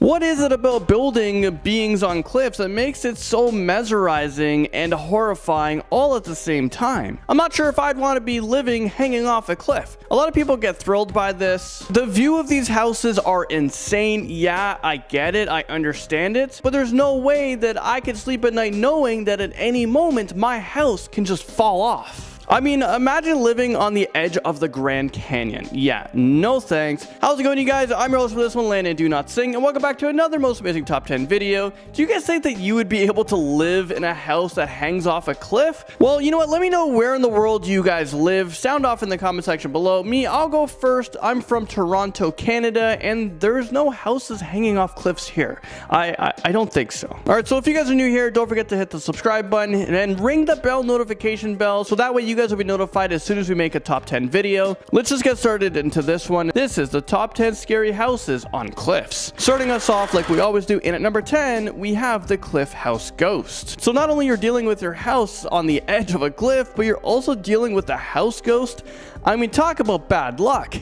What is it about building beings on cliffs that makes it so mesmerizing and horrifying all at the same time? I'm not sure if I'd want to be living hanging off a cliff. A lot of people get thrilled by this. The view of these houses are insane. Yeah, I get it. I understand it. But there's no way that I could sleep at night knowing that at any moment my house can just fall off. I mean, imagine living on the edge of the Grand Canyon. Yeah, no thanks. How's it going, you guys? I'm your host for this one, Landon Do Not Sing, and welcome back to another Most Amazing Top 10 video. Do you guys think that you would be able to live in a house that hangs off a cliff? Well, you know what? Let me know where in the world you guys live. Sound off in the comment section below. Me, I'll go first. I'm from Toronto, Canada, and there's no houses hanging off cliffs here. I don't think so. All right, so if you guys are new here, don't forget to hit the subscribe button and ring the bell notification bell so that way you guys will be notified as soon as we make a top 10 video. Let's just get started into this one. This is the top 10 scary houses on cliffs. Starting us off like we always do, and at number 10 we have the Cliff House Ghost. So not only you're dealing with your house on the edge of a cliff, but you're also dealing with the house ghost. I mean, talk about bad luck.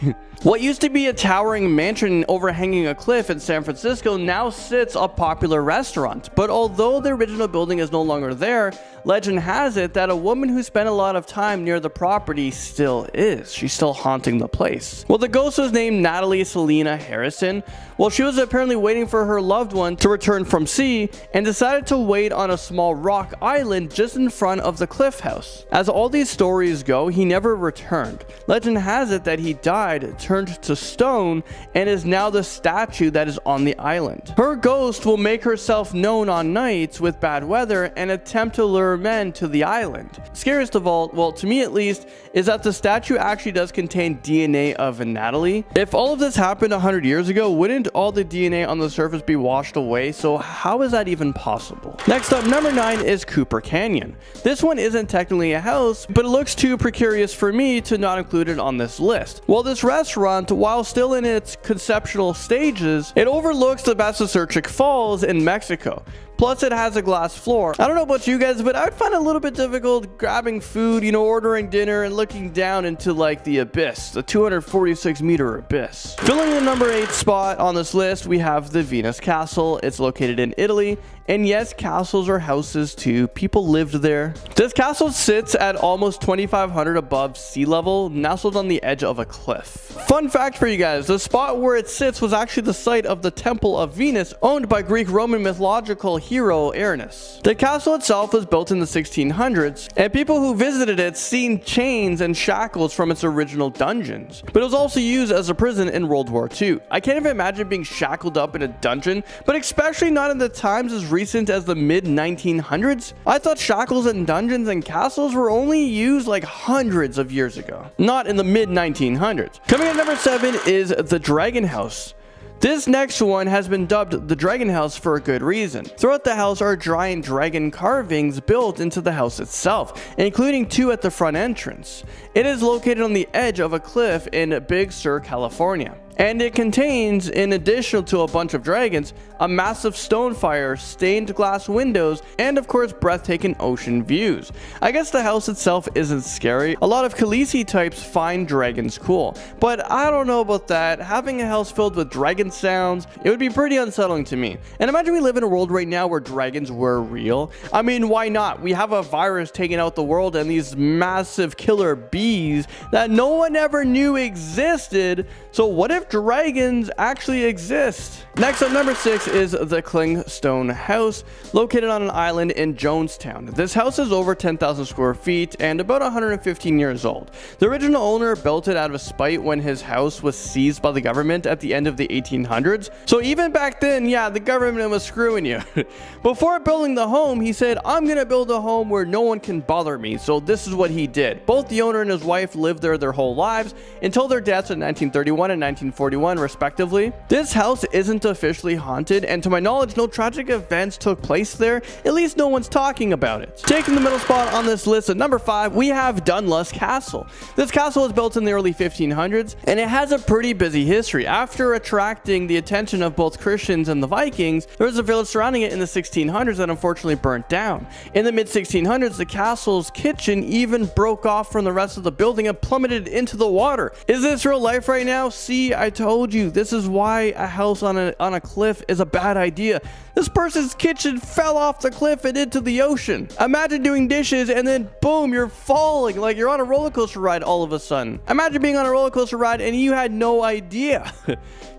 What used to be a towering mansion overhanging a cliff in San Francisco now sits a popular restaurant. But although the original building is no longer there, legend has it that a woman who spent a lot of time near the property still is. She's still haunting the place. Well, the ghost was named Natalie Selena Harrison. Well, she was apparently waiting for her loved one to return from sea and decided to wait on a small rock island just in front of the cliff house. As all these stories go, he never returned. Legend has it that he died, turned to stone, and is now the statue that is on the island. Her ghost will make herself known on nights with bad weather and attempt to lure men to the island. Scariest of all, well, to me at least, is that the statue actually does contain DNA of Natalie. If all of this happened 100 years ago, wouldn't all the DNA on the surface be washed away? So how is that even possible? Next up, number 9 is Cooper Canyon. This one isn't technically a house, but it looks too precarious for me to not include it on this list. Well, this restaurant, while still in its conceptual stages, it overlooks the Basacerchic Falls in Mexico. Plus, it has a glass floor. I don't know about you guys, but I would find it a little bit difficult grabbing food, ordering dinner and looking down into like the abyss, the 246-meter abyss. Filling the number 8 spot on this list, we have the Venus Castle. It's located in Italy. And yes, castles are houses too. People lived there. This castle sits at almost 2,500 above sea level, nestled on the edge of a cliff. Fun fact for you guys, the spot where it sits was actually the site of the Temple of Venus, owned by Greek-Roman mythological hero Aeneas. The castle itself was built in the 1600s, and people who visited it seen chains and shackles from its original dungeons. But it was also used as a prison in World War II. I can't even imagine being shackled up in a dungeon, but especially not in the times as recent as the mid-1900s. I thought shackles in dungeons and castles were only used like hundreds of years ago, not in the mid-1900s. Coming at number 7 is the Dragon House. This next one has been dubbed the Dragon House for a good reason. Throughout the house are giant dragon carvings built into the house itself, including 2 at the front entrance. It is located on the edge of a cliff in Big Sur, California. And it contains, in addition to a bunch of dragons, a massive stone fire, stained glass windows, and of course breathtaking ocean views. I guess the house itself isn't scary. A lot of Khaleesi types find dragons cool, but I don't know about that. Having a house filled with dragon sounds, it would be pretty unsettling to me. And imagine we live in a world right now where dragons were real. I mean, why not? We have a virus taking out the world and these massive killer bees that no one ever knew existed. So what if dragons actually exist? Next up, number 6 is the Clingstone House, located on an island in Jonestown. This house is over 10,000 square feet and about 115 years old. The original owner built it out of spite when his house was seized by the government at the end of the 1800s. So even back then, yeah, the government was screwing you. Before building the home, he said, I'm gonna build a home where no one can bother me. So this is what he did. Both the owner and his wife lived there their whole lives until their deaths in 1931 and 1941 respectively. This house isn't officially haunted, and to my knowledge no tragic events took place there. At least no one's talking about it. Taking the middle spot on this list at number 5, we have Dunluce Castle. This castle was built in the early 1500s and it has a pretty busy history. After attracting the attention of both Christians and the Vikings, there was a village surrounding it in the 1600s that unfortunately burnt down. In the mid 1600s, the castle's kitchen even broke off from the rest of the building and plummeted into the water. Is this real life right now? See, I told you, this is why a house on a cliff is a bad idea. This person's kitchen fell off the cliff and into the ocean. Imagine doing dishes and then boom, you're falling like you're on a roller coaster ride all of a sudden. Imagine being on a roller coaster ride and you had no idea.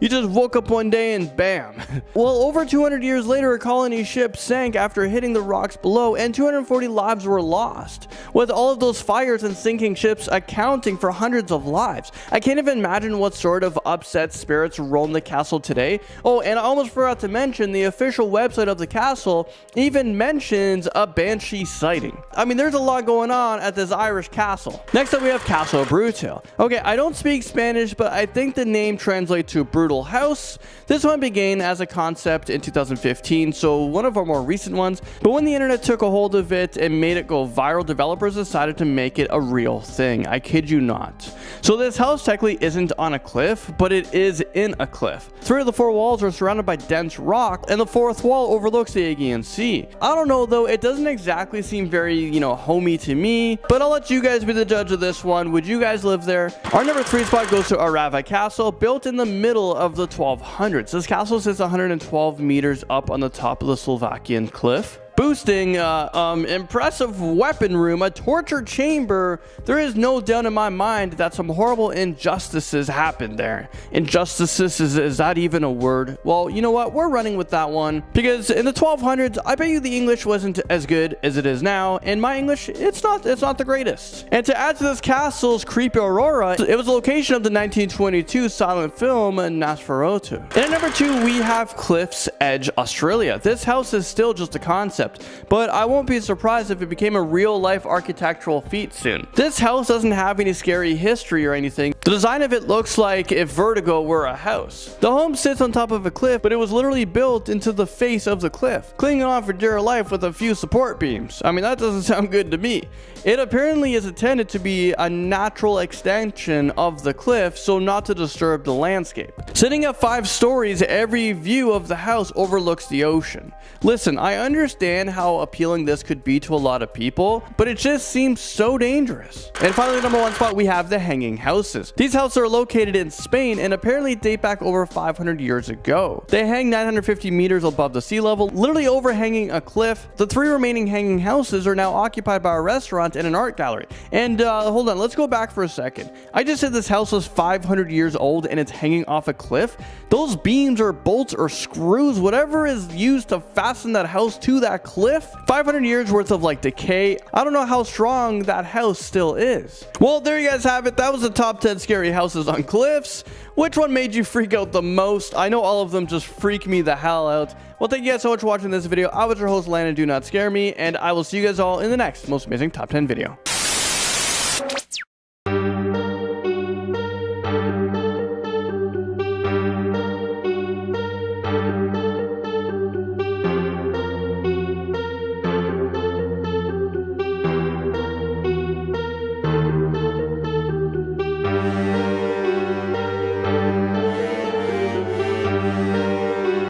You just woke up one day and bam. Well, over 200 years later, a colony ship sank after hitting the rocks below and 240 lives were lost, with all of those fires and sinking ships accounting for hundreds of lives. I can't even imagine what sort of upset spirits roam the castle today. Oh, and I almost forgot to mention the official website of the castle even mentions a banshee sighting. I mean, there's a lot going on at this Irish castle. Next up, we have Castle Brutal. Okay, I don't speak Spanish, but I think the name translates to brutal house. This one began as a concept in 2015, so one of our more recent ones, but when the internet took a hold of it and made it go viral, developers decided to make it a real thing. I kid you not. So this house technically isn't on a cliff, but it is in a cliff. 3 of the 4 walls are surrounded by dense rock, and the 4th wall overlooks the Aegean Sea. I don't know though, it doesn't exactly seem very, homey to me, but I'll let you guys be the judge of this one. Would you guys live there? Our number 3 spot goes to Arava Castle, built in the middle of the 1200s. This castle sits 112 meters up on the top of the Slovakian cliff, boosting impressive weapon room, a torture chamber. There is no doubt in my mind that some horrible injustices happened there. Injustices, is that even a word? Well, you know what, we're running with that one, because in the 1200s I bet you the English wasn't as good as it is now, and my English, it's not the greatest. And to add to this castle's creepy aurora, it was the location of the 1922 silent film Nosferatu. And at number 2 we have Cliff's Edge, Australia. This house is still just a concept, but I won't be surprised if it became a real-life architectural feat soon. This house doesn't have any scary history or anything. The design of it looks like if Vertigo were a house. The home sits on top of a cliff, but it was literally built into the face of the cliff, clinging on for dear life with a few support beams. I mean, that doesn't sound good to me. It apparently is intended to be a natural extension of the cliff, so not to disturb the landscape. Sitting at 5 stories, every view of the house overlooks the ocean. Listen, I understand how appealing this could be to a lot of people, but it just seems so dangerous. And finally, number 1 spot, we have the Hanging Houses. These houses are located in Spain and apparently date back over 500 years ago. They hang 950 meters above the sea level, literally overhanging a cliff. The 3 remaining hanging houses are now occupied by a restaurant and an art gallery. And hold on, let's go back for a second. I just said this house was 500 years old and it's hanging off a cliff. Those beams or bolts or screws, whatever is used to fasten that house to that cliff, 500 years worth of like decay. I don't know how strong that house still is. Well, there you guys have it. That was the top 10 scary houses on cliffs. Which one made you freak out the most? I know all of them just freak me the hell out. Well, thank you guys so much for watching this video. I was your host, Landon. Do not scare me, and I will see you guys all in the next most amazing top 10 video.